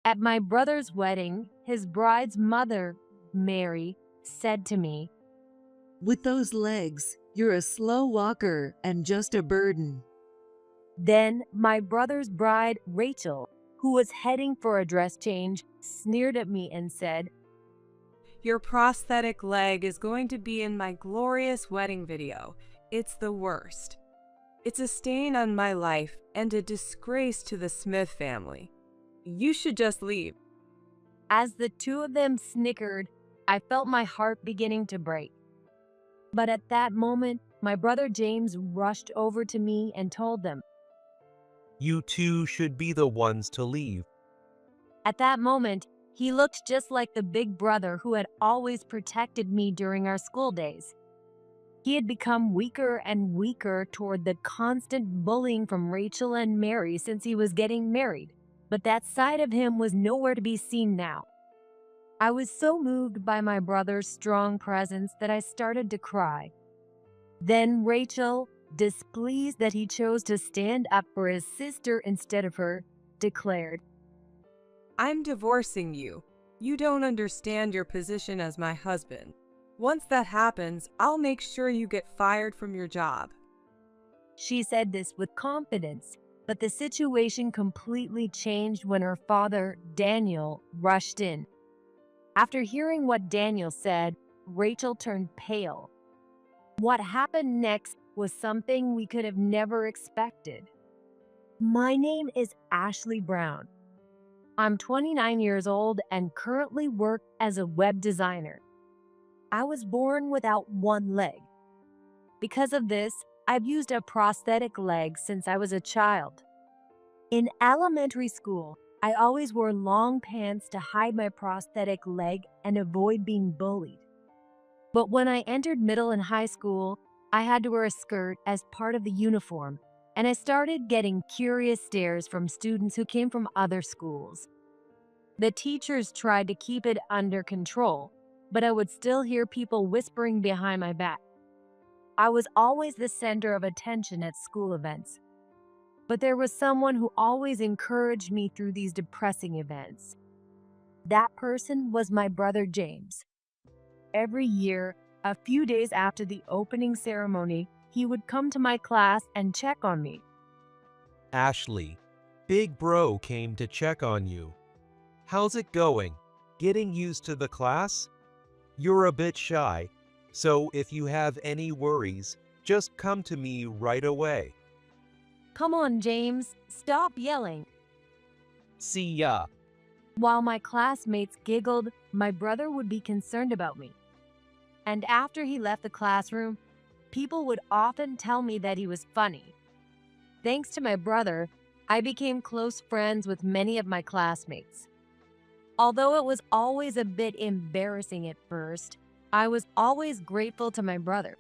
At my brother's wedding, his bride's mother, Mary, said to me, With those legs, you're a slow walker and just a burden. then my brother's bride, Rachel, who was heading for a dress change, sneered at me and said, Your prosthetic leg is going to be in my glorious wedding video. It's the worst. It's a stain on my life and a disgrace to the Smith family. You should just leave. As the two of them snickered, I felt my heart beginning to break. But at that moment, my brother James rushed over to me and told them. You two should be the ones to leave. At that moment, he looked just like the big brother who had always protected me during our school days. He had become weaker and weaker toward the constant bullying from Rachel and Mary since he was getting married, but that side of him was nowhere to be seen now. I was so moved by my brother's strong presence that I started to cry. Then Rachel, displeased that he chose to stand up for his sister instead of her, declared, I'm divorcing you. You don't understand your position as my husband. Once that happens, I'll make sure you get fired from your job. She said this with confidence, but the situation completely changed when her father, Daniel, rushed in. After hearing what Daniel said, Rachel turned pale. What happened next was something we could have never expected. My name is Ashley Brown. I'm 29 years old and currently work as a web designer. I was born without one leg. Because of this, I've used a prosthetic leg since I was a child. In elementary school, I always wore long pants to hide my prosthetic leg and avoid being bullied. But when I entered middle and high school, I had to wear a skirt as part of the uniform, and I started getting curious stares from students who came from other schools. The teachers tried to keep it under control, but I would still hear people whispering behind my back. I was always the center of attention at school events. But there was someone who always encouraged me through these depressing events. That person was my brother James. Every year, a few days after the opening ceremony, he would come to my class and check on me. Ashley, Big Bro came to check on you. How's it going? Getting used to the class? You're a bit shy, so if you have any worries, just come to me right away. Come on, James, stop yelling. See ya. While my classmates giggled, my brother would be concerned about me. And after he left the classroom, people would often tell me that he was funny. Thanks to my brother, I became close friends with many of my classmates. Although it was always a bit embarrassing at first, I was always grateful to my brother.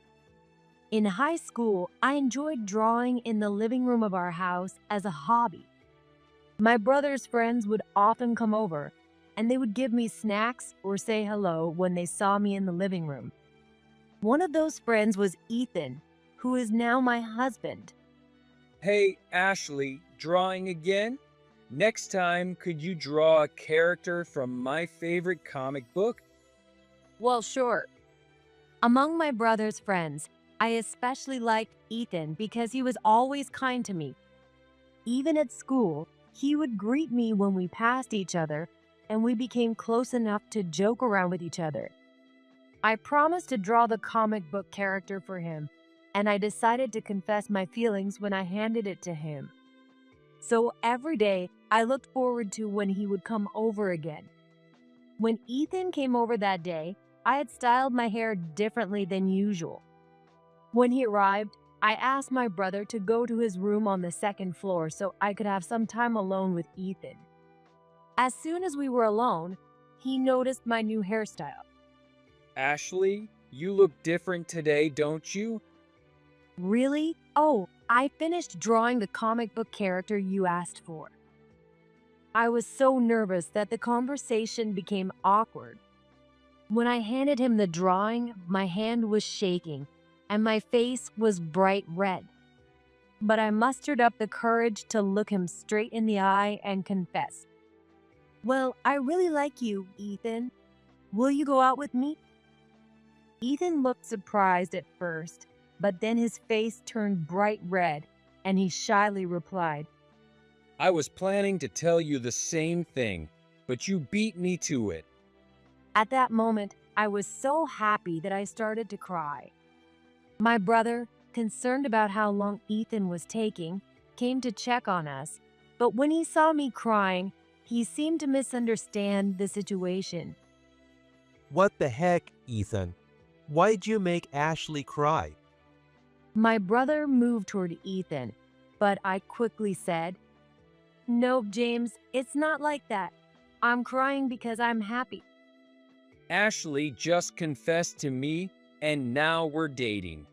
In high school, I enjoyed drawing in the living room of our house as a hobby. My brother's friends would often come over, and they would give me snacks or say hello when they saw me in the living room. One of those friends was Ethan, who is now my husband. Hey, Ashley, drawing again? Next time, could you draw a character from my favorite comic book? Well, sure. Among my brother's friends, I especially liked Ethan because he was always kind to me. Even at school, he would greet me when we passed each other, and we became close enough to joke around with each other. I promised to draw the comic book character for him, and I decided to confess my feelings when I handed it to him. So every day, I looked forward to when he would come over again. When Ethan came over that day, I had styled my hair differently than usual. When he arrived, I asked my brother to go to his room on the second floor so I could have some time alone with Ethan. As soon as we were alone, he noticed my new hairstyle. Ashley, you look different today, don't you? Really? Oh, I finished drawing the comic book character you asked for. I was so nervous that the conversation became awkward. When I handed him the drawing, my hand was shaking and my face was bright red. But I mustered up the courage to look him straight in the eye and confess. Well, I really like you, Ethan. Will you go out with me? Ethan looked surprised at first, but then his face turned bright red and he shyly replied, I was planning to tell you the same thing, but you beat me to it. At that moment, I was so happy that I started to cry. My brother, concerned about how long Ethan was taking, came to check on us, but when he saw me crying, he seemed to misunderstand the situation. What the heck, Ethan? Why'd you make Ashley cry? My brother moved toward Ethan, but I quickly said, "No, James, it's not like that. I'm crying because I'm happy." Ashley just confessed to me, and now we're dating.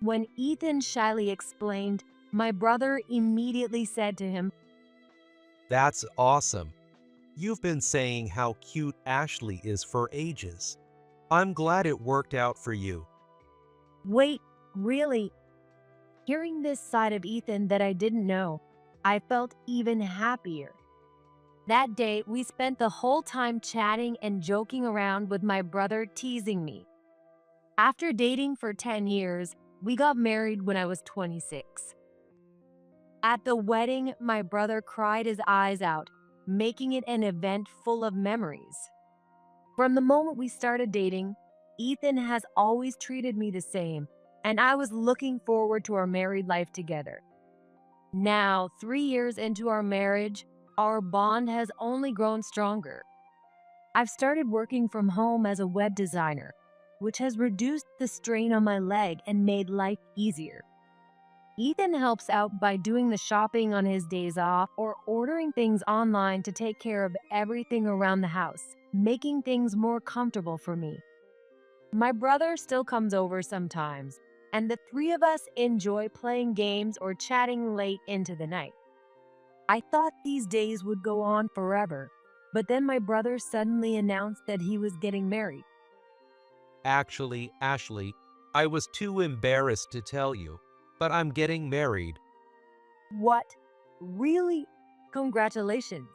When Ethan shyly explained, my brother immediately said to him, That's awesome. You've been saying how cute Ashley is for ages. I'm glad it worked out for you. "Wait, really?" Hearing this side of Ethan that I didn't know, I felt even happier. That day, we spent the whole time chatting and joking around with my brother teasing me. After dating for 10 years, we got married when I was 26. At the wedding, my brother cried his eyes out, making it an event full of memories. From the moment we started dating, Ethan has always treated me the same, and I was looking forward to our married life together. Now, 3 years into our marriage, our bond has only grown stronger. I've started working from home as a web designer, which has reduced the strain on my leg and made life easier. Ethan helps out by doing the shopping on his days off or ordering things online to take care of everything around the house, making things more comfortable for me. My brother still comes over sometimes, and the three of us enjoy playing games or chatting late into the night. I thought these days would go on forever, but then my brother suddenly announced that he was getting married. Actually, Ashley, I was too embarrassed to tell you, but I'm getting married. What? Really? Congratulations.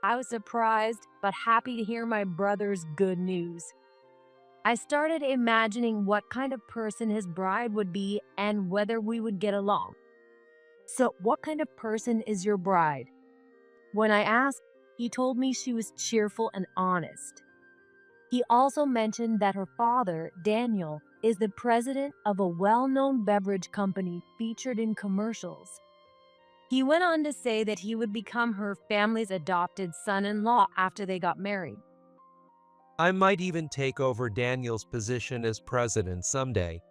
I was surprised but happy to hear my brother's good news. I started imagining what kind of person his bride would be and whether we would get along. "So, what kind of person is your bride?" When I asked, he told me she was cheerful and honest. He also mentioned that her father, Daniel, is the president of a well-known beverage company featured in commercials. He went on to say that he would become her family's adopted son-in-law after they got married. I might even take over Daniel's position as president someday.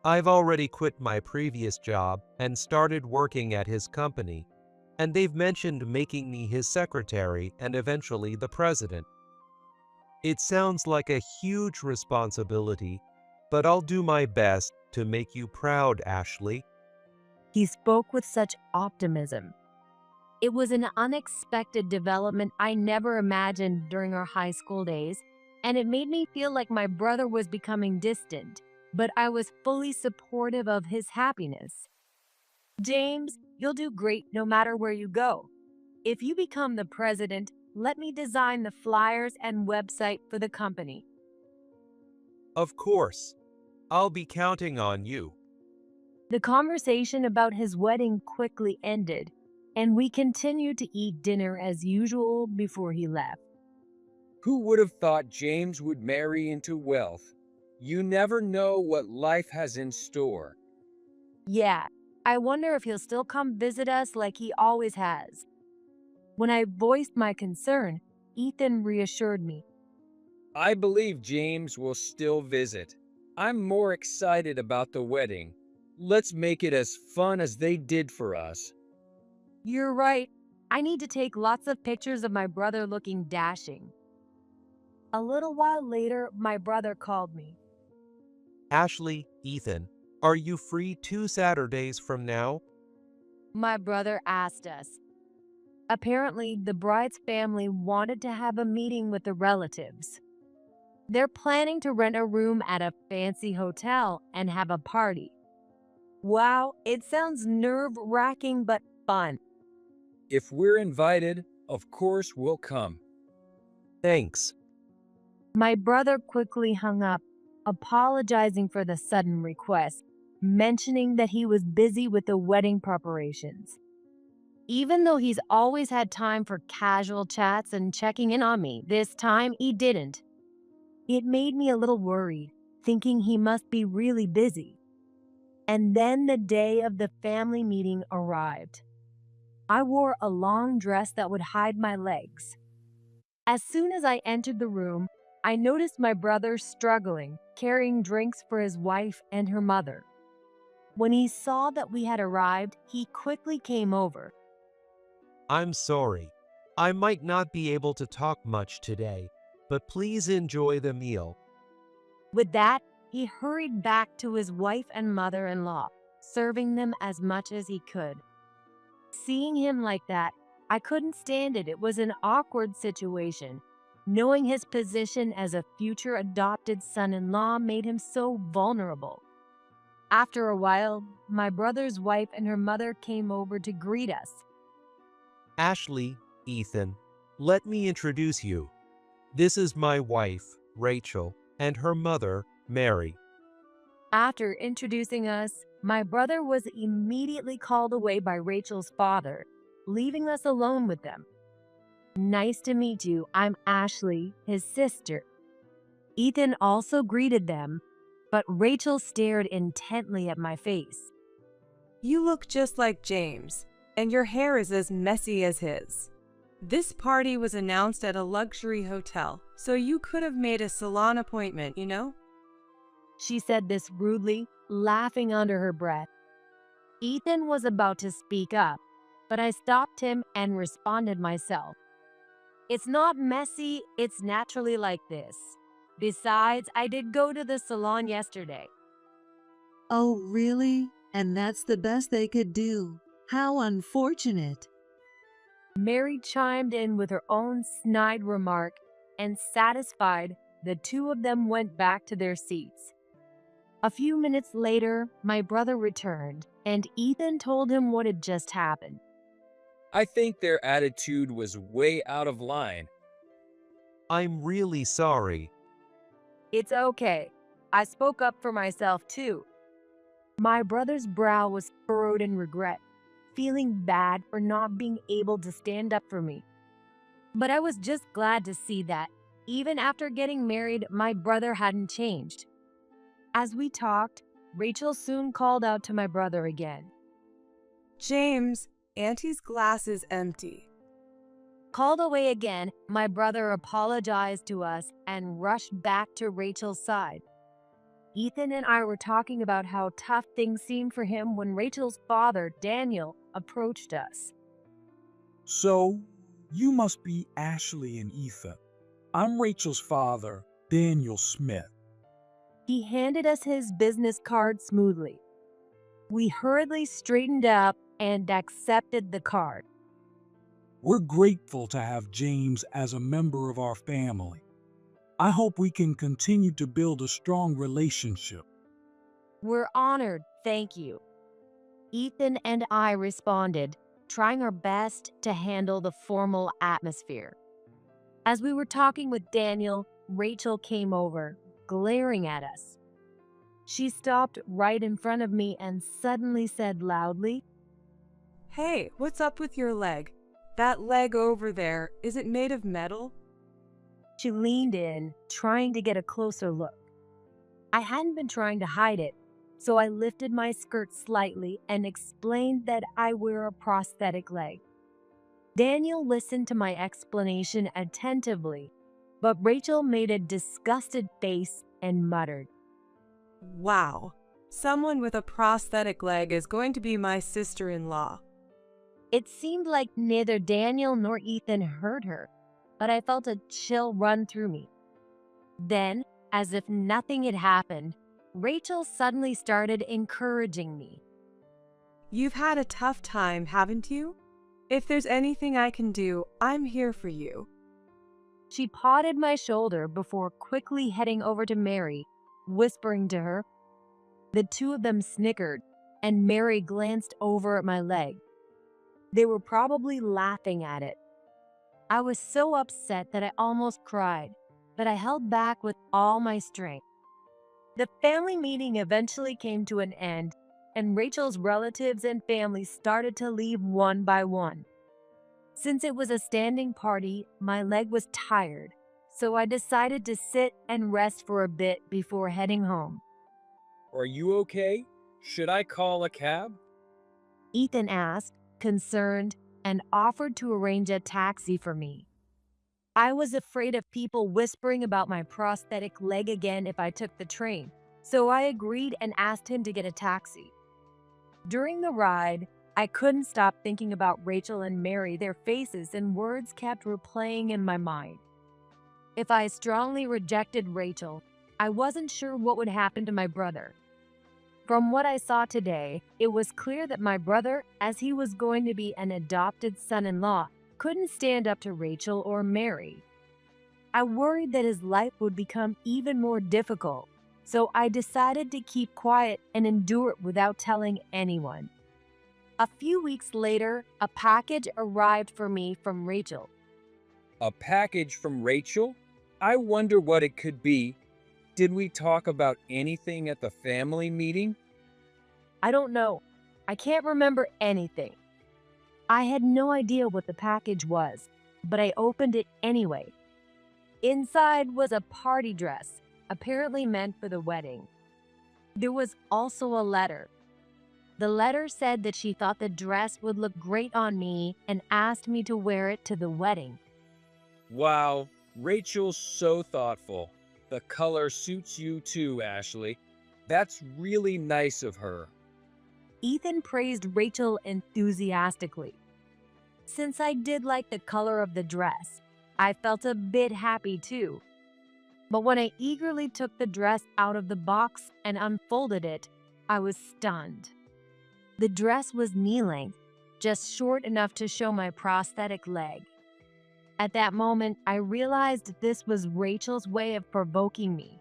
I've already quit my previous job and started working at his company, and they've mentioned making me his secretary and eventually the president. It sounds like a huge responsibility, but I'll do my best to make you proud, Ashley. He spoke with such optimism. It was an unexpected development I never imagined during our high school days, and it made me feel like my brother was becoming distant, but I was fully supportive of his happiness. "James, you'll do great no matter where you go. If you become the president, let me design the flyers and website for the company." Of course, I'll be counting on you. The conversation about his wedding quickly ended, and we continued to eat dinner as usual before he left. Who would have thought James would marry into wealth? You never know what life has in store. Yeah, I wonder if he'll still come visit us like he always has. When I voiced my concern, Ethan reassured me. I believe James will still visit. I'm more excited about the wedding. Let's make it as fun as they did for us. "You're right. I need to take lots of pictures of my brother looking dashing." A little while later, my brother called me. Ashley, Ethan, are you free 2 Saturdays from now? My brother asked us. Apparently, the bride's family wanted to have a meeting with the relatives. They're planning to rent a room at a fancy hotel and have a party. Wow, it sounds nerve-wracking but fun. If we're invited, Of course we'll come. Thanks. My brother quickly hung up, apologizing for the sudden request, mentioning that he was busy with the wedding preparations. Even though he's always had time for casual chats and checking in on me, this time he didn't. It made me a little worried, thinking he must be really busy. And then the day of the family meeting arrived. I wore a long dress that would hide my legs. As soon as I entered the room, I noticed my brother struggling, carrying drinks for his wife and her mother. When he saw that we had arrived, he quickly came over. I'm sorry. I might not be able to talk much today, but please enjoy the meal. With that, he hurried back to his wife and mother-in-law, serving them as much as he could. Seeing him like that, I couldn't stand it. It was an awkward situation. Knowing his position as a future adopted son-in-law made him so vulnerable. After a while, my brother's wife and her mother came over to greet us. Ashley, Ethan, let me introduce you. This is my wife, Rachel, and her mother, Mary. After introducing us, my brother was immediately called away by Rachel's father, leaving us alone with them. Nice to meet you. I'm Ashley, his sister. Ethan also greeted them, but Rachel stared intently at my face. You look just like James, and your hair is as messy as his. This party was announced at a luxury hotel, so you could have made a salon appointment, you know? She said this rudely, laughing under her breath. Ethan was about to speak up, but I stopped him and responded myself. It's not messy, it's naturally like this. Besides, I did go to the salon yesterday. Oh, really? And that's the best they could do. How unfortunate. Mary chimed in with her own snide remark, and satisfied, the two of them went back to their seats. A few minutes later, my brother returned, and Ethan told him what had just happened. I think their attitude was way out of line. I'm really sorry. It's okay. I spoke up for myself too. My brother's brow was furrowed in regret, feeling bad for not being able to stand up for me. But I was just glad to see that, even after getting married, my brother hadn't changed. As we talked, Rachel soon called out to my brother again. James, Auntie's glass is empty. Called away again, my brother apologized to us and rushed back to Rachel's side. Ethan and I were talking about how tough things seemed for him when Rachel's father, Daniel, approached us. So, you must be Ashley and Ethan. I'm Rachel's father, Daniel Smith. He handed us his business card smoothly. We hurriedly straightened up and accepted the card. We're grateful to have James as a member of our family. I hope we can continue to build a strong relationship. We're honored, thank you. Ethan and I responded, trying our best to handle the formal atmosphere. As we were talking with Daniel, Rachel came over, glaring at us. She stopped right in front of me and suddenly said loudly, Hey, what's up with your leg? That leg over there, is it made of metal? She leaned in, trying to get a closer look. I hadn't been trying to hide it, so I lifted my skirt slightly and explained that I wear a prosthetic leg. Daniel listened to my explanation attentively, but Rachel made a disgusted face and muttered, Wow, someone with a prosthetic leg is going to be my sister-in-law. It seemed like neither Daniel nor Ethan heard her, but I felt a chill run through me. Then, as if nothing had happened, Rachel suddenly started encouraging me. You've had a tough time, haven't you? If there's anything I can do, I'm here for you. She patted my shoulder before quickly heading over to Mary, whispering to her. The two of them snickered, and Mary glanced over at my leg. They were probably laughing at it. I was so upset that I almost cried, but I held back with all my strength. The family meeting eventually came to an end, and Rachel's relatives and family started to leave one by one. Since it was a standing party, my leg was tired, so I decided to sit and rest for a bit before heading home. Are you okay? Should I call a cab? Ethan asked, concerned, and offered to arrange a taxi for me. I was afraid of people whispering about my prosthetic leg again if I took the train, so I agreed and asked him to get a taxi. During the ride, I couldn't stop thinking about Rachel and Mary. Their faces and words kept replaying in my mind. If I strongly rejected Rachel, I wasn't sure what would happen to my brother. From what I saw today, it was clear that my brother, as he was going to be an adopted son-in-law, couldn't stand up to Rachel or Mary. I worried that his life would become even more difficult, so I decided to keep quiet and endure it without telling anyone. A few weeks later, a package arrived for me from Rachel. A package from Rachel? I wonder what it could be. Did we talk about anything at the family meeting? I don't know. I can't remember anything. I had no idea what the package was, but I opened it anyway. Inside was a party dress, apparently meant for the wedding. There was also a letter. The letter said that she thought the dress would look great on me and asked me to wear it to the wedding. Wow, Rachel's so thoughtful. The color suits you too, Ashley. That's really nice of her. Ethan praised Rachel enthusiastically. Since I did like the color of the dress, I felt a bit happy too. But when I eagerly took the dress out of the box and unfolded it, I was stunned. The dress was knee-length, just short enough to show my prosthetic leg. At that moment, I realized this was Rachel's way of provoking me.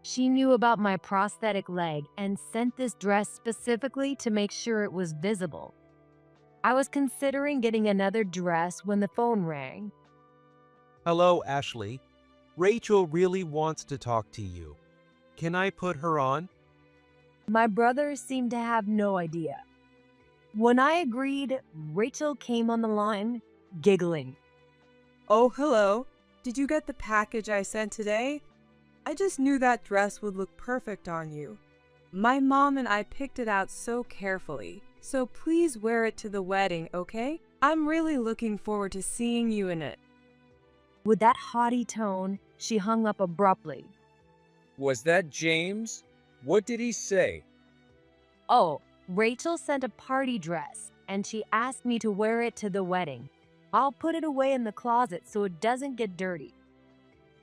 She knew about my prosthetic leg and sent this dress specifically to make sure it was visible. I was considering getting another dress when the phone rang. Hello, Ashley. Rachel really wants to talk to you. Can I put her on? My brother seemed to have no idea. When I agreed, Rachel came on the line, giggling. Oh, hello. Did you get the package I sent today? I just knew that dress would look perfect on you. My mom and I picked it out so carefully, so please wear it to the wedding, okay? I'm really looking forward to seeing you in it. With that haughty tone, she hung up abruptly. Was that James? What did he say? Oh, Rachel sent a party dress, and she asked me to wear it to the wedding. I'll put it away in the closet so it doesn't get dirty.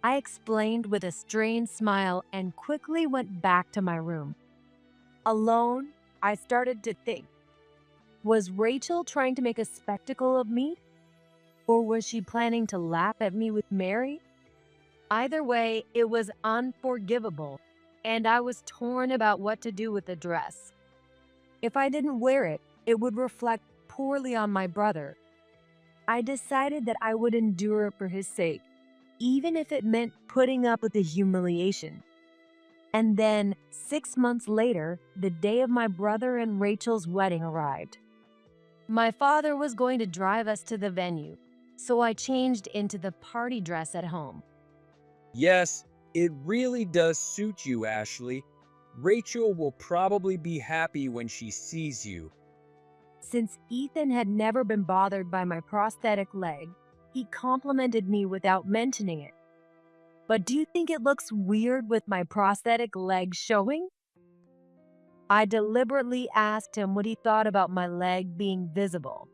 I explained with a strained smile and quickly went back to my room. Alone, I started to think. Was Rachel trying to make a spectacle of me? Or was she planning to laugh at me with Mary? Either way, it was unforgivable, and I was torn about what to do with the dress. If I didn't wear it, it would reflect poorly on my brother. I decided that I would endure it for his sake, even if it meant putting up with the humiliation. And then, 6 months later, the day of my brother and Rachel's wedding arrived. My father was going to drive us to the venue, so I changed into the party dress at home. Yes, it really does suit you, Ashley. Rachel will probably be happy when she sees you. Since Ethan had never been bothered by my prosthetic leg, he complimented me without mentioning it. But do you think it looks weird with my prosthetic leg showing? I deliberately asked him what he thought about my leg being visible.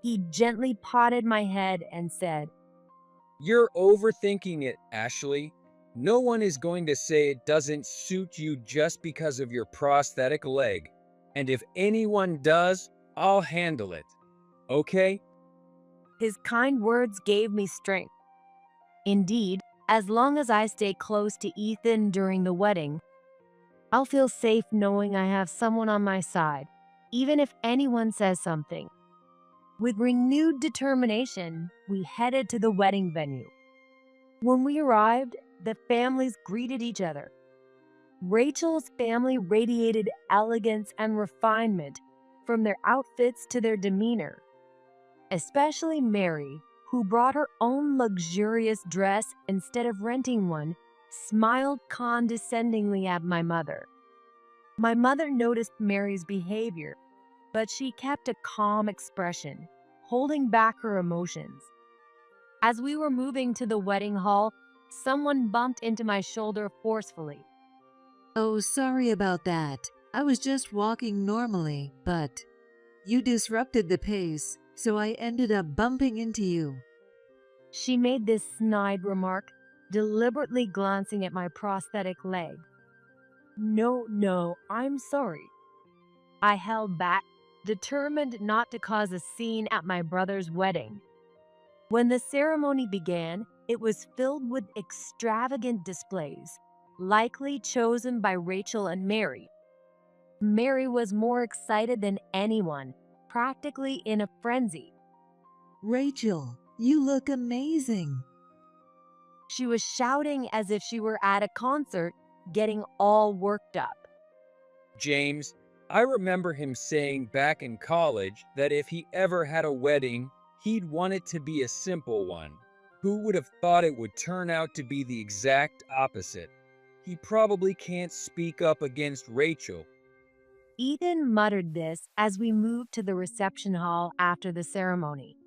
He gently patted my head and said, You're overthinking it, Ashley. No one is going to say it doesn't suit you just because of your prosthetic leg. And if anyone does, I'll handle it. Okay? His kind words gave me strength. Indeed, as long as I stay close to Ethan during the wedding, I'll feel safe knowing I have someone on my side, even if anyone says something. With renewed determination, we headed to the wedding venue. When we arrived, the families greeted each other. Rachel's family radiated elegance and refinement from their outfits to their demeanor, especially Mary, who brought her own luxurious dress instead of renting one, smiled condescendingly at my mother. My mother noticed Mary's behavior, but she kept a calm expression, holding back her emotions. As we were moving to the wedding hall, someone bumped into my shoulder forcefully. Oh, sorry about that. I was just walking normally, but you disrupted the pace, so I ended up bumping into you. She made this snide remark, deliberately glancing at my prosthetic leg. No, I'm sorry. I held back, determined not to cause a scene at my brother's wedding. When the ceremony began, it was filled with extravagant displays, likely chosen by Rachel and Mary. Mary was more excited than anyone, practically in a frenzy. Rachel, you look amazing. She was shouting as if she were at a concert, getting all worked up. James, I remember him saying back in college that if he ever had a wedding, he'd want it to be a simple one. Who would have thought it would turn out to be the exact opposite? He probably can't speak up against Rachel. Ethan muttered this as we moved to the reception hall after the ceremony.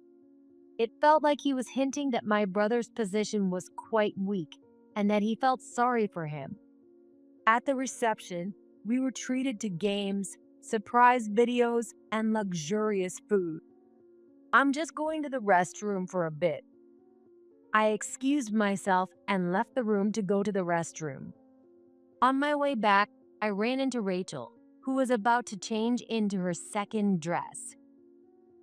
It felt like he was hinting that my brother's position was quite weak and that he felt sorry for him. At the reception, we were treated to games, surprise videos, and luxurious food. I'm just going to the restroom for a bit. I excused myself and left the room to go to the restroom. On my way back, I ran into Rachel, who was about to change into her second dress.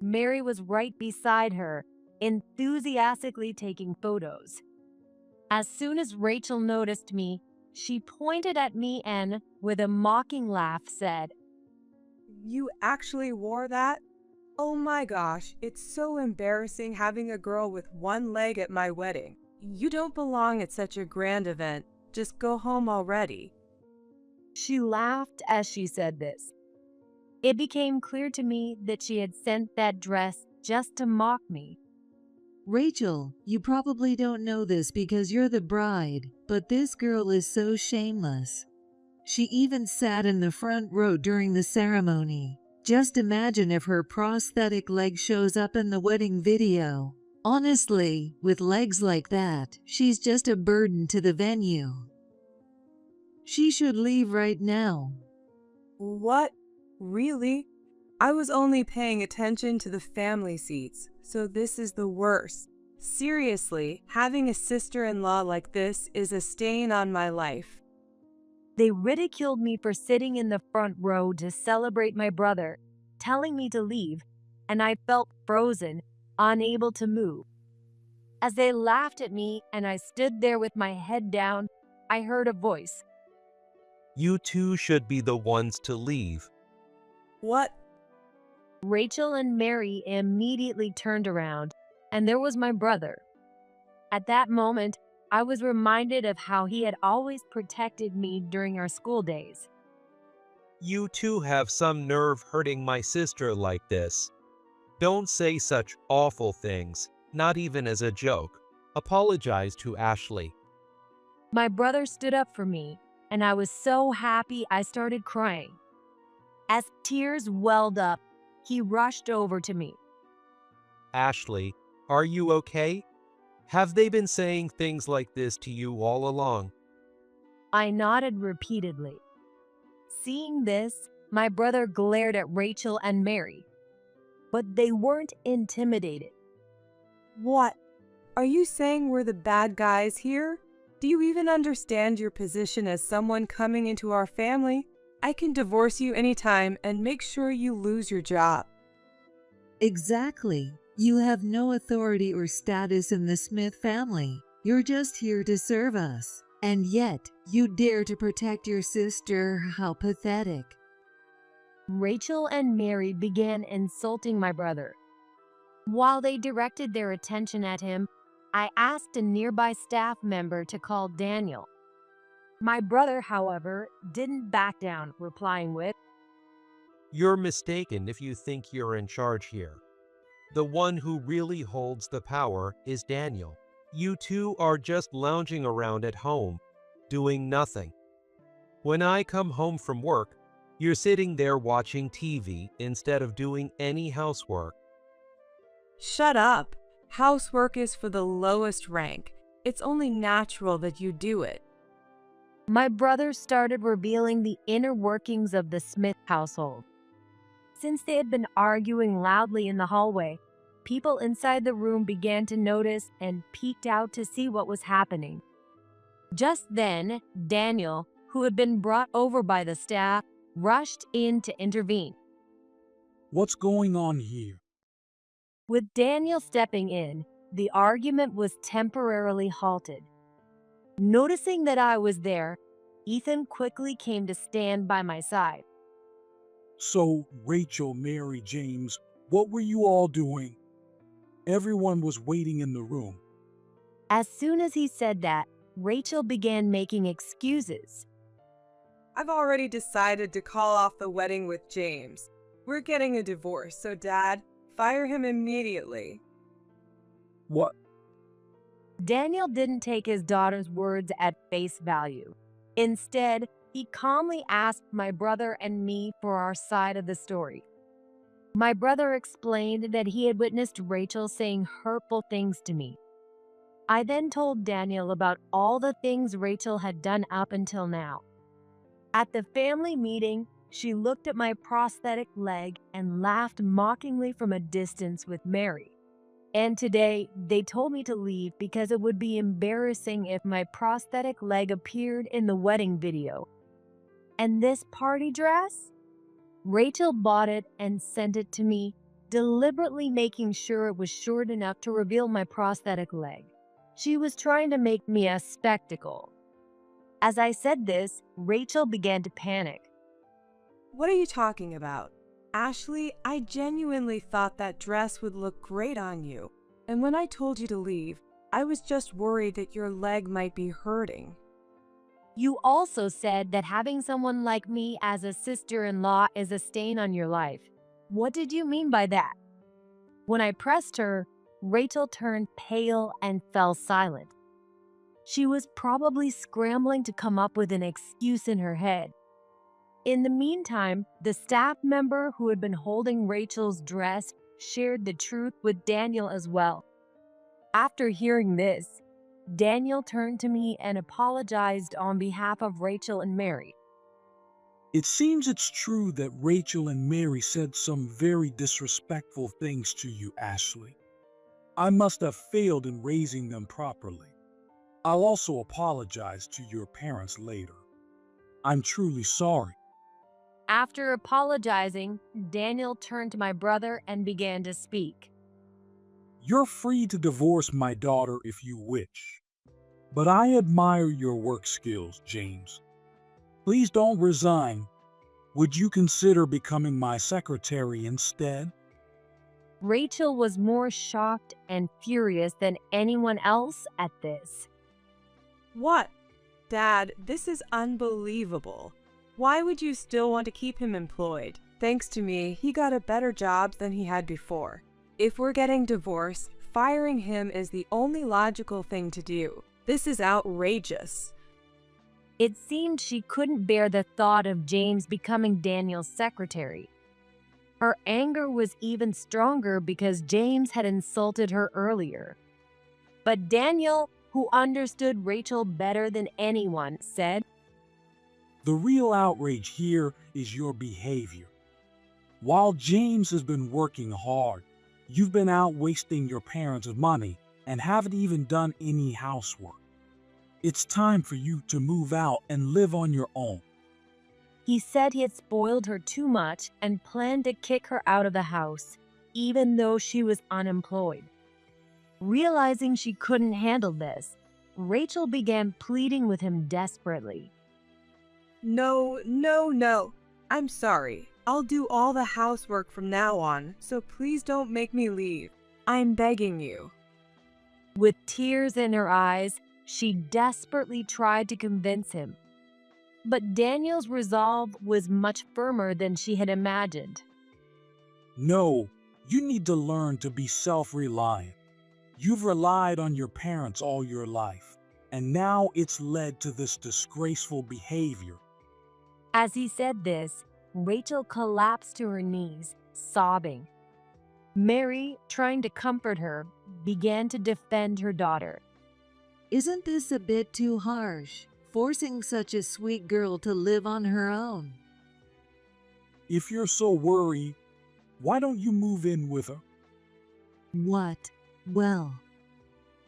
Mary was right beside her, enthusiastically taking photos. As soon as Rachel noticed me, she pointed at me and, with a mocking laugh, said, You actually wore that? Oh my gosh, it's so embarrassing having a girl with one leg at my wedding. You don't belong at such a grand event. Just go home already. She laughed as she said this. It became clear to me that she had sent that dress just to mock me. Rachel, you probably don't know this because you're the bride, but this girl is so shameless. She even sat in the front row during the ceremony. Just imagine if her prosthetic leg shows up in the wedding video. Honestly, with legs like that, she's just a burden to the venue. She should leave right now. What? Really? I was only paying attention to the family seats, so this is the worst. Seriously, having a sister-in-law like this is a stain on my life. They ridiculed me for sitting in the front row to celebrate my brother, telling me to leave, and I felt frozen, unable to move. As they laughed at me and I stood there with my head down, I heard a voice. You two should be the ones to leave. What? Rachel and Mary immediately turned around, and there was my brother. At that moment, I was reminded of how he had always protected me during our school days. You two have some nerve hurting my sister like this. Don't say such awful things, not even as a joke. Apologize to Ashley. My brother stood up for me, and I was so happy I started crying. As tears welled up, he rushed over to me. Ashley, are you okay? Have they been saying things like this to you all along? I nodded repeatedly. Seeing this, my brother glared at Rachel and Mary, but they weren't intimidated. What? Are you saying we're the bad guys here? Do you even understand your position as someone coming into our family? I can divorce you anytime and make sure you lose your job. Exactly. You have no authority or status in the Smith family. You're just here to serve us. And yet, you dare to protect your sister. How pathetic. Rachel and Mary began insulting my brother. While they directed their attention at him, I asked a nearby staff member to call Daniel. My brother, however, didn't back down, replying with, You're mistaken if you think you're in charge here. The one who really holds the power is Daniel. You two are just lounging around at home, doing nothing. When I come home from work, you're sitting there watching TV instead of doing any housework. Shut up. Housework is for the lowest rank. It's only natural that you do it. My brother started revealing the inner workings of the Smith household. Since they had been arguing loudly in the hallway, people inside the room began to notice and peeked out to see what was happening. Just then, Daniel, who had been brought over by the staff, rushed in to intervene. What's going on here? With Daniel stepping in, the argument was temporarily halted. Noticing that I was there, Ethan quickly came to stand by my side. So, Rachel, Mary, James, what were you all doing? Everyone was waiting in the room. As soon as he said that, Rachel began making excuses. I've already decided to call off the wedding with James. We're getting a divorce, so Dad, fire him immediately. What? Daniel didn't take his daughter's words at face value. Instead, he calmly asked my brother and me for our side of the story. My brother explained that he had witnessed Rachel saying hurtful things to me. I then told Daniel about all the things Rachel had done up until now. At the family meeting, she looked at my prosthetic leg and laughed mockingly from a distance with Mary. And today, they told me to leave because it would be embarrassing if my prosthetic leg appeared in the wedding video. And this party dress? Rachel bought it and sent it to me, deliberately making sure it was short enough to reveal my prosthetic leg. She was trying to make me a spectacle. As I said this, Rachel began to panic. What are you talking about? Ashley, I genuinely thought that dress would look great on you. And when I told you to leave, I was just worried that your leg might be hurting. You also said that having someone like me as a sister-in-law is a stain on your life. What did you mean by that? When I pressed her, Rachel turned pale and fell silent. She was probably scrambling to come up with an excuse in her head. In the meantime, the staff member who had been holding Rachel's dress shared the truth with Daniel as well. After hearing this, Daniel turned to me and apologized on behalf of Rachel and Mary. It seems it's true that Rachel and Mary said some very disrespectful things to you, Ashley. I must have failed in raising them properly. I'll also apologize to your parents later. I'm truly sorry. After apologizing, Daniel turned to my brother and began to speak. You're free to divorce my daughter if you wish. But I admire your work skills, James. Please don't resign. Would you consider becoming my secretary instead? Rachel was more shocked and furious than anyone else at this. What? Dad, this is unbelievable. Why would you still want to keep him employed? Thanks to me, he got a better job than he had before. If we're getting divorced, firing him is the only logical thing to do. This is outrageous. It seemed she couldn't bear the thought of James becoming Daniel's secretary. Her anger was even stronger because James had insulted her earlier. But Daniel, who understood Rachel better than anyone, said, The real outrage here is your behavior. While James has been working hard, you've been out wasting your parents' money and haven't even done any housework. It's time for you to move out and live on your own. He said he had spoiled her too much and planned to kick her out of the house, even though she was unemployed. Realizing she couldn't handle this, Rachel began pleading with him desperately. No, no, no. I'm sorry. I'll do all the housework from now on, so please don't make me leave. I'm begging you. With tears in her eyes, she desperately tried to convince him. But Daniel's resolve was much firmer than she had imagined. No, you need to learn to be self-reliant. You've relied on your parents all your life, and now it's led to this disgraceful behavior. As he said this, Rachel collapsed to her knees, sobbing. Mary, trying to comfort her, began to defend her daughter. Isn't this a bit too harsh, forcing such a sweet girl to live on her own? If you're so worried, why don't you move in with her? What? Well,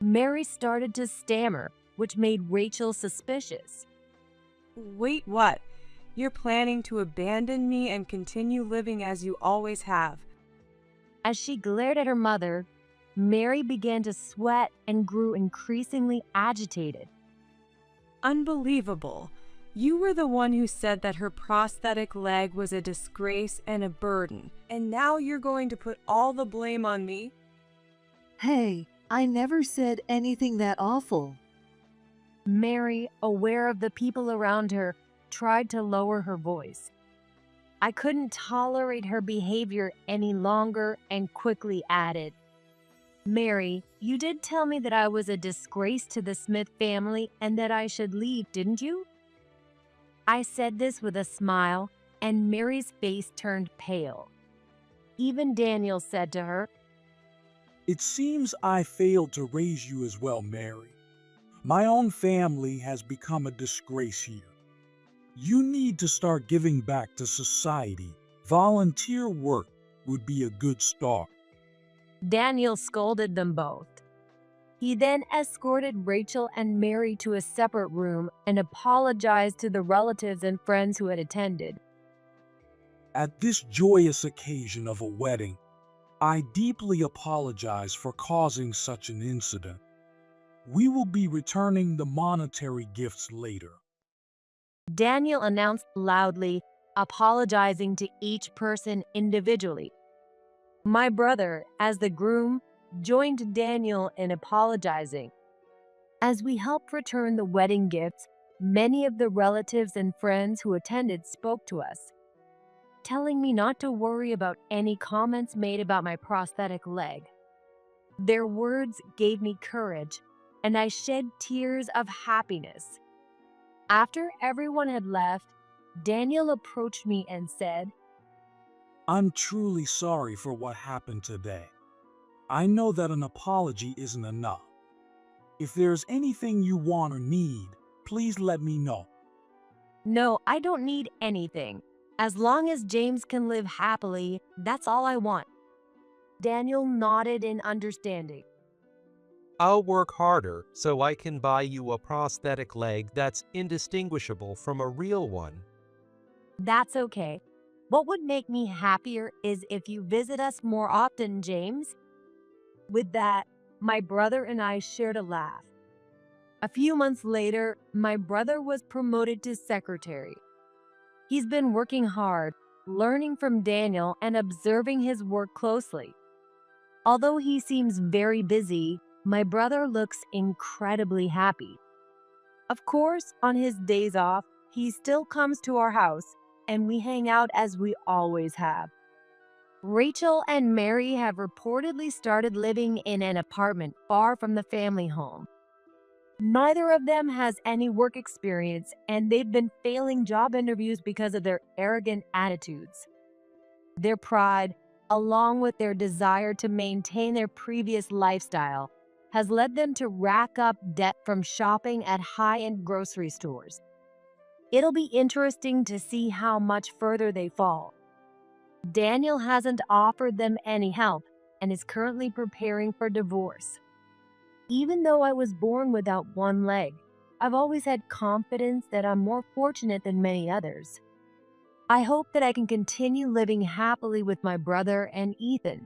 Mary started to stammer, which made Rachel suspicious. Wait, what? You're planning to abandon me and continue living as you always have. As she glared at her mother, Mary began to sweat and grew increasingly agitated. Unbelievable. You were the one who said that her prosthetic leg was a disgrace and a burden, and now you're going to put all the blame on me? hey, I never said anything that awful. Mary, aware of the people around her, tried to lower her voice. I couldn't tolerate her behavior any longer and quickly added, Mary, you did tell me that I was a disgrace to the Smith family and that I should leave, didn't you? I said this with a smile, and Mary's face turned pale. Even Daniel said to her, It seems I failed to raise you as well, Mary. My own family has become a disgrace here. You need to start giving back to society. Volunteer work would be a good start. Daniel scolded them both. He then escorted Rachel and Mary to a separate room and apologized to the relatives and friends who had attended. At this joyous occasion of a wedding, I deeply apologize for causing such an incident. We will be returning the monetary gifts later. Daniel announced loudly, apologizing to each person individually. My brother, as the groom, joined Daniel in apologizing. As we helped return the wedding gifts, many of the relatives and friends who attended spoke to us, telling me not to worry about any comments made about my prosthetic leg. Their words gave me courage, and I shed tears of happiness. After everyone had left, Daniel approached me and said, I'm truly sorry for what happened today. I know that an apology isn't enough. If there's anything you want or need, please let me know. No, I don't need anything. As long as James can live happily, that's all I want. Daniel nodded in understanding. I'll work harder so I can buy you a prosthetic leg that's indistinguishable from a real one. That's okay. What would make me happier is if you visit us more often, James. With that, my brother and I shared a laugh. A few months later, my brother was promoted to secretary. He's been working hard, learning from Daniel and observing his work closely. Although he seems very busy, my brother looks incredibly happy. Of course, on his days off, he still comes to our house, and we hang out as we always have. Rachel and Mary have reportedly started living in an apartment far from the family home. Neither of them has any work experience, and they've been failing job interviews because of their arrogant attitudes. Their pride, along with their desire to maintain their previous lifestyle, has led them to rack up debt from shopping at high-end grocery stores. It'll be interesting to see how much further they fall. Daniel hasn't offered them any help and is currently preparing for divorce. Even though I was born without one leg, I've always had confidence that I'm more fortunate than many others. I hope that I can continue living happily with my brother and Ethan.